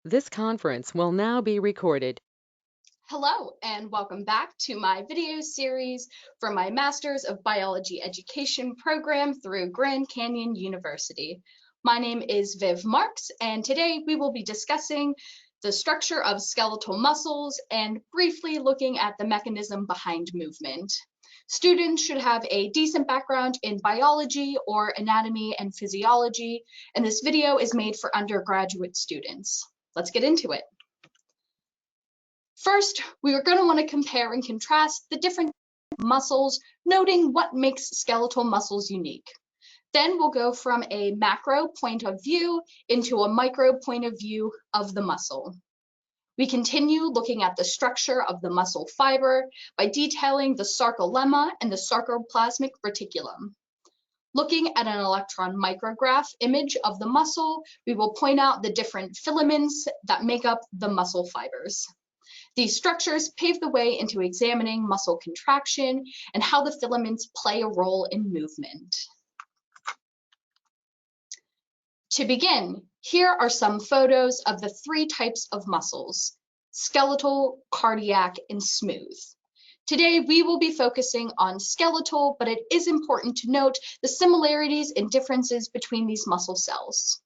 This conference will now be recorded. Hello, and welcome back to my video series for my Masters of Biology Education program through Grand Canyon University. My name is Viv Marks, and today we will be discussing the structure of skeletal muscles and briefly looking at the mechanism behind movement. Students should have a decent background in biology or anatomy and physiology, and this video is made for undergraduate students. Let's get into it. First, we are going to want to compare and contrast the different muscles, noting what makes skeletal muscles unique. Then we'll go from a macro point of view into a micro point of view of the muscle. We continue looking at the structure of the muscle fiber by detailing the sarcolemma and the sarcoplasmic reticulum. Looking at an electron micrograph image of the muscle, we will point out the different filaments that make up the muscle fibers. These structures pave the way into examining muscle contraction and how the filaments play a role in movement. To begin, here are some photos of the three types of muscles: skeletal, cardiac, and smooth. Today, we will be focusing on skeletal, but it is important to note the similarities and differences between these muscle cells.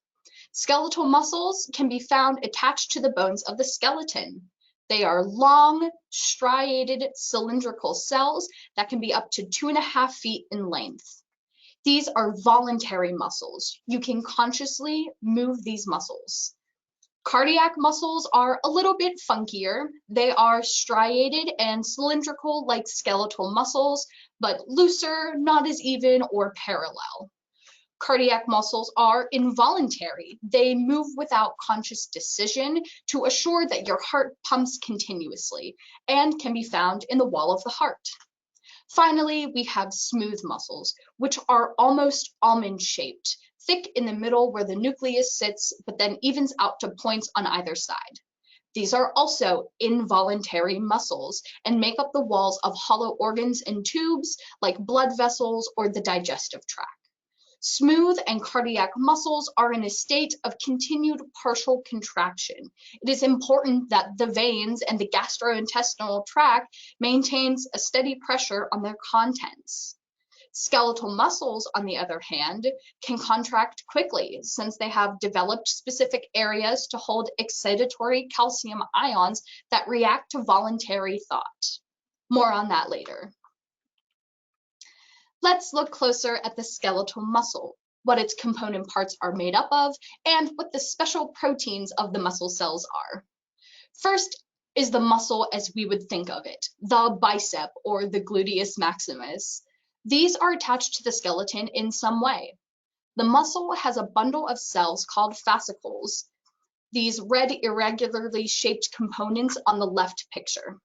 Skeletal muscles can be found attached to the bones of the skeleton. They are long, striated, cylindrical cells that can be up to 2.5 feet in length. These are voluntary muscles. You can consciously move these muscles. Cardiac muscles are a little bit funkier. They are striated and cylindrical like skeletal muscles, but looser, not as even, or parallel. Cardiac muscles are involuntary. They move without conscious decision to assure that your heart pumps continuously and can be found in the wall of the heart. Finally, we have smooth muscles, which are almost almond-shaped, thick in the middle where the nucleus sits, but then evens out to points on either side. These are also involuntary muscles and make up the walls of hollow organs and tubes like blood vessels or the digestive tract. Smooth and cardiac muscles are in a state of continued partial contraction. It is important that the veins and the gastrointestinal tract maintains a steady pressure on their contents. Skeletal muscles, on the other hand, can contract quickly since they have developed specific areas to hold excitatory calcium ions that react to voluntary thought. More on that later. Let's look closer at the skeletal muscle, what its component parts are made up of, and what the special proteins of the muscle cells are. First is the muscle as we would think of it, the bicep or the gluteus maximus. These are attached to the skeleton in some way. The muscle has a bundle of cells called fascicles, these red irregularly shaped components on the left picture.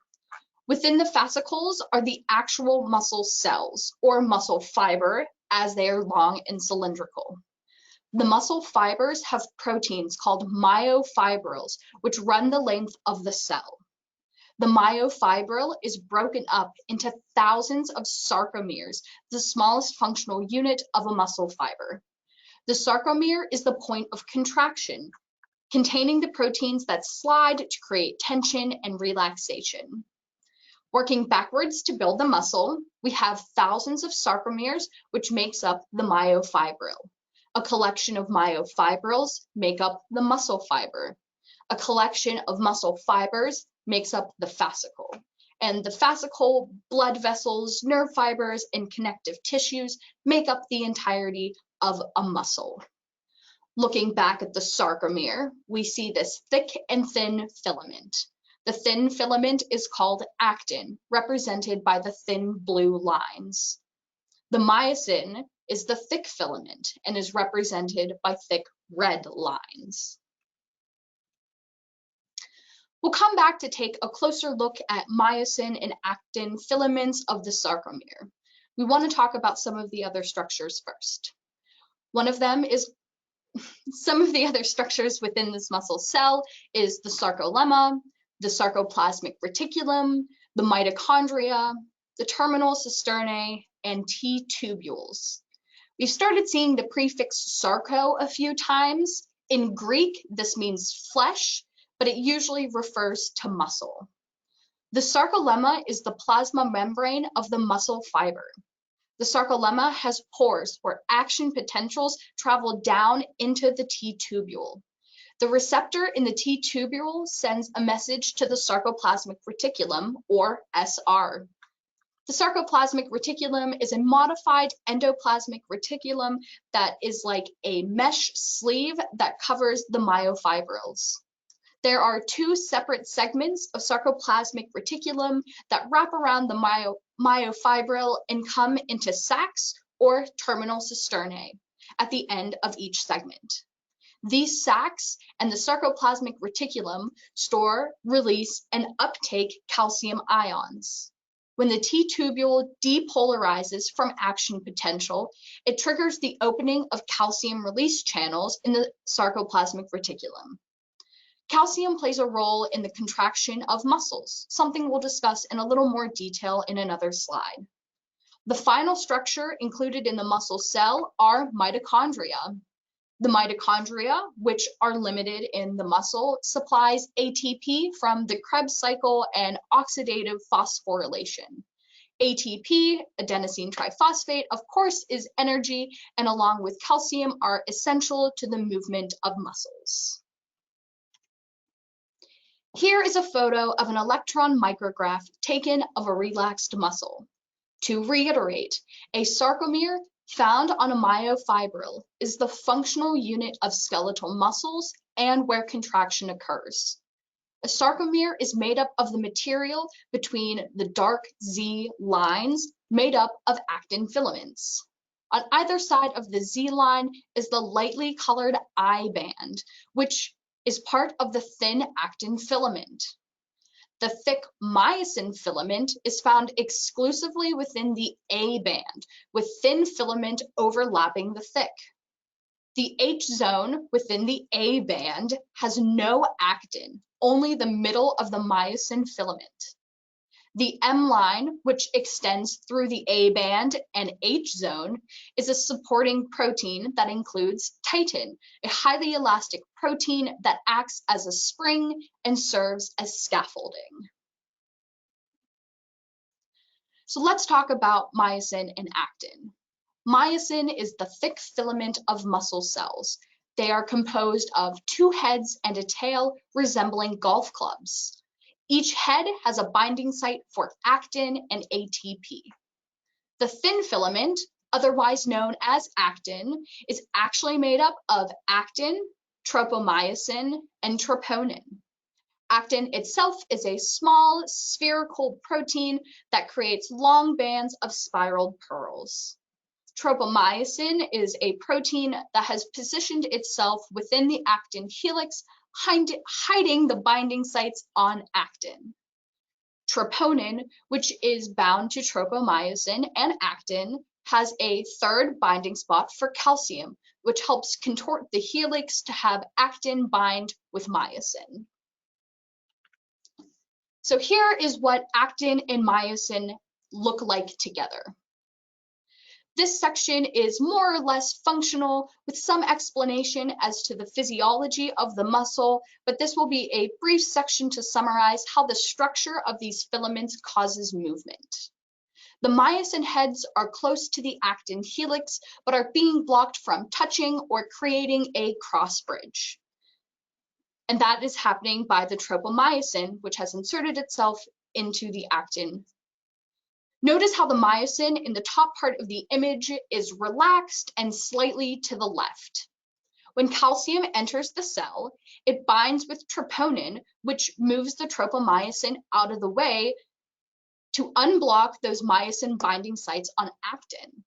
Within the fascicles are the actual muscle cells, or muscle fiber, as they are long and cylindrical. The muscle fibers have proteins called myofibrils, which run the length of the cell. The myofibril is broken up into thousands of sarcomeres, the smallest functional unit of a muscle fiber. The sarcomere is the point of contraction, containing the proteins that slide to create tension and relaxation. Working backwards to build the muscle, we have thousands of sarcomeres, which makes up the myofibril. A collection of myofibrils make up the muscle fiber. A collection of muscle fibers makes up the fascicle. And the fascicle, blood vessels, nerve fibers, and connective tissues make up the entirety of a muscle. Looking back at the sarcomere, we see this thick and thin filament. The thin filament is called actin, represented by the thin blue lines. The myosin is the thick filament and is represented by thick red lines. We'll come back to take a closer look at myosin and actin filaments of the sarcomere. We want to talk about some of the other structures first. Some of the other structures within this muscle cell is the sarcolemma, the sarcoplasmic reticulum, the mitochondria, the terminal cisternae, and T-tubules. We've started seeing the prefix sarco a few times. In Greek, this means flesh. but it usually refers to muscle. The sarcolemma is the plasma membrane of the muscle fiber. The sarcolemma has pores where action potentials travel down into the T-tubule. The receptor in the T-tubule sends a message to the sarcoplasmic reticulum, or SR. The sarcoplasmic reticulum is a modified endoplasmic reticulum that is like a mesh sleeve that covers the myofibrils. There are two separate segments of sarcoplasmic reticulum that wrap around the myofibril and come into sacs or terminal cisternae at the end of each segment. These sacs and the sarcoplasmic reticulum store, release, and uptake calcium ions. When the T-tubule depolarizes from action potential, it triggers the opening of calcium release channels in the sarcoplasmic reticulum. Calcium plays a role in the contraction of muscles, something we'll discuss in a little more detail in another slide. The final structure included in the muscle cell are mitochondria. The mitochondria, which are limited in the muscle, supplies ATP from the Krebs cycle and oxidative phosphorylation. ATP, adenosine triphosphate, of course, is energy, and along with calcium are essential to the movement of muscles. Here is a photo of an electron micrograph taken of a relaxed muscle. To reiterate, a sarcomere found on a myofibril is the functional unit of skeletal muscles and where contraction occurs. A sarcomere is made up of the material between the dark Z lines made up of actin filaments. On either side of the Z line is the lightly colored I band, which is part of the thin actin filament. The thick myosin filament is found exclusively within the A band, with thin filament overlapping the thick. The H zone within the A band has no actin, only the middle of the myosin filament. The M line, which extends through the A band and H zone, is a supporting protein that includes titin, a highly elastic protein that acts as a spring and serves as scaffolding. So let's talk about myosin and actin. Myosin is the thick filament of muscle cells. They are composed of two heads and a tail resembling golf clubs. Each head has a binding site for actin and ATP. The thin filament, otherwise known as actin, is actually made up of actin, tropomyosin, and troponin. Actin itself is a small spherical protein that creates long bands of spiraled pearls. Tropomyosin is a protein that has positioned itself within the actin helix, hiding the binding sites on actin. Troponin, which is bound to tropomyosin and actin, has a third binding spot for calcium, which helps contort the helix to have actin bind with myosin. So here is what actin and myosin look like together. This section is more or less functional with some explanation as to the physiology of the muscle, but this will be a brief section to summarize how the structure of these filaments causes movement. The myosin heads are close to the actin helix, but are being blocked from touching or creating a cross bridge. And that is happening by the tropomyosin, which has inserted itself into the actin. Notice how the myosin in the top part of the image is relaxed and slightly to the left. When calcium enters the cell, it binds with troponin, which moves the tropomyosin out of the way to unblock those myosin binding sites on actin.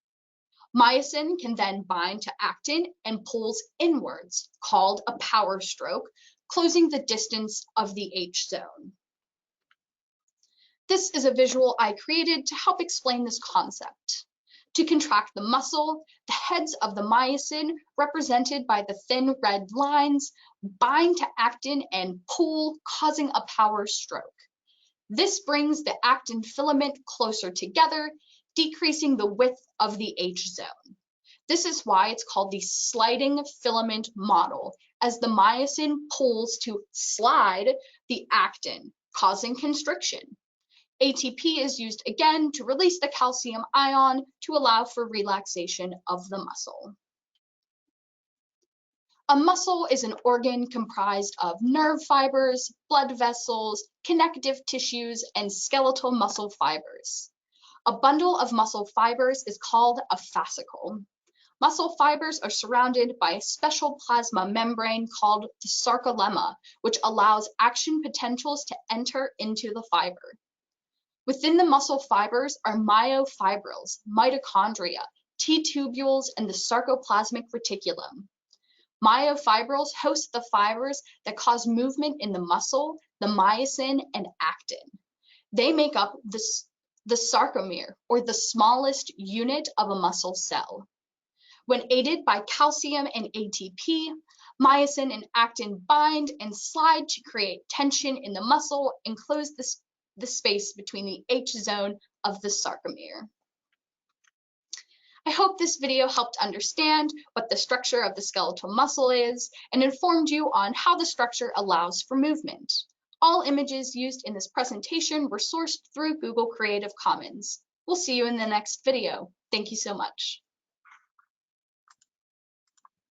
Myosin can then bind to actin and pulls inwards, called a power stroke, closing the distance of the H zone. This is a visual I created to help explain this concept. To contract the muscle, the heads of the myosin, represented by the thin red lines, bind to actin and pull, causing a power stroke. This brings the actin filament closer together, decreasing the width of the H zone. This is why it's called the sliding filament model, as the myosin pulls to slide the actin, causing constriction. ATP is used again to release the calcium ion to allow for relaxation of the muscle. A muscle is an organ comprised of nerve fibers, blood vessels, connective tissues, and skeletal muscle fibers. A bundle of muscle fibers is called a fascicle. Muscle fibers are surrounded by a special plasma membrane called the sarcolemma, which allows action potentials to enter into the fiber. Within the muscle fibers are myofibrils, mitochondria, T-tubules, and the sarcoplasmic reticulum. Myofibrils host the fibers that cause movement in the muscle, the myosin, and actin. They make up the sarcomere, or the smallest unit of a muscle cell. When aided by calcium and ATP, myosin and actin bind and slide to create tension in the muscle and close the space between the H zone of the sarcomere. I hope this video helped understand what the structure of the skeletal muscle is and informed you on how the structure allows for movement. All images used in this presentation were sourced through Google Creative Commons. We'll see you in the next video. Thank you so much.